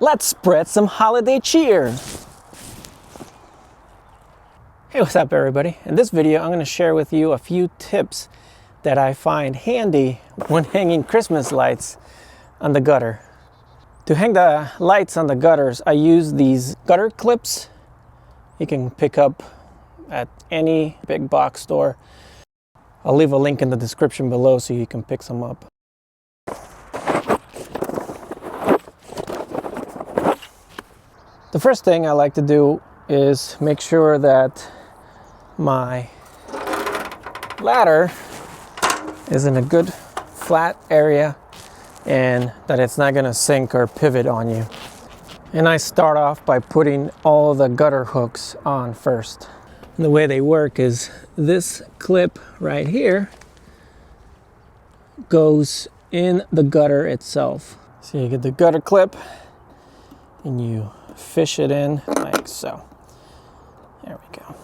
Let's spread some holiday cheer. Hey, what's up everybody? In this video, I'm going to share with you a few tips that I find handy when hanging Christmas lights on the gutter. To hang the lights on the gutters, I use these gutter clips. You can pick up at any big box store. I'll leave a link in the description below so you can pick some up. The first thing I like to do is make sure that my ladder is in a good flat area and that it's not going to sink or pivot on you. And I start off by putting all the gutter hooks on first. And the way they work is this clip right here goes in the gutter itself. So you get the gutter clip and you fish it in like so. There we go.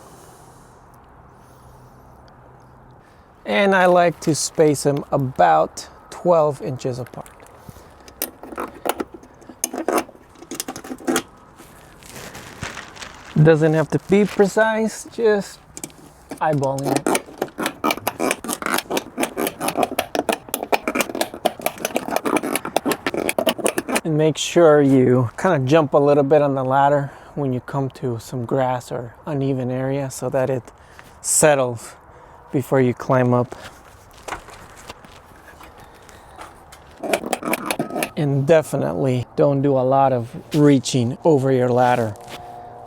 And I like to space them about 12 inches apart. Doesn't have to be precise, just eyeballing it. And make sure you kind of jump a little bit on the ladder when you come to some grass or uneven area so that it settles before you climb up. And definitely don't do a lot of reaching over your ladder.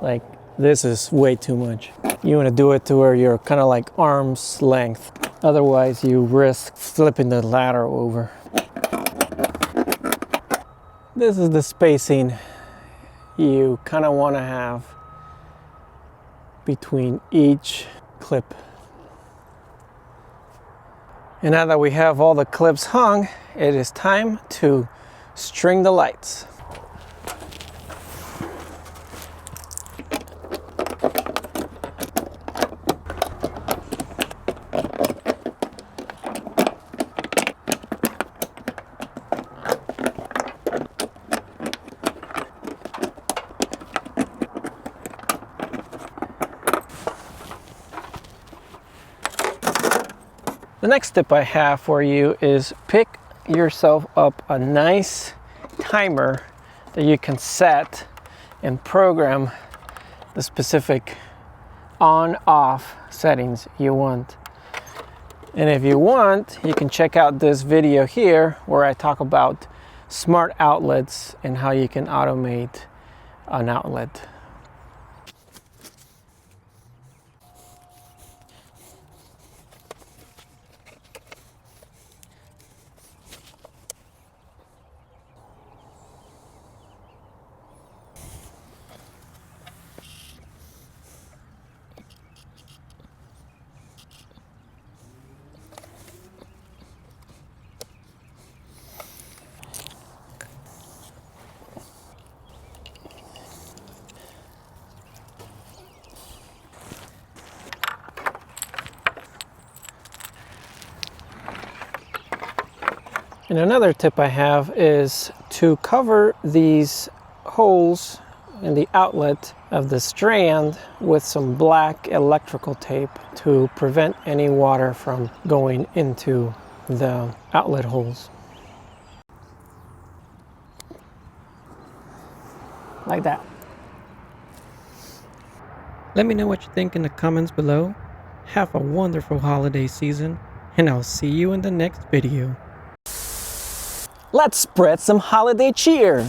Like, this is way too much. You want to do it to where you're kind of like arm's length. Otherwise you risk flipping the ladder over. This is the spacing you kind of want to have between each clip. And now that we have all the clips hung, it is time to string the lights. The next tip I have for you is pick yourself up a nice timer that you can set and program the specific on-off settings you want. And if you want, you can check out this video here where I talk about smart outlets and how you can automate an outlet. And another tip I have is to cover these holes in the outlet of the strand with some black electrical tape to prevent any water from going into the outlet holes. Like that. Let me know what you think in the comments below. Have a wonderful holiday season, and I'll see you in the next video. Let's spread some holiday cheer.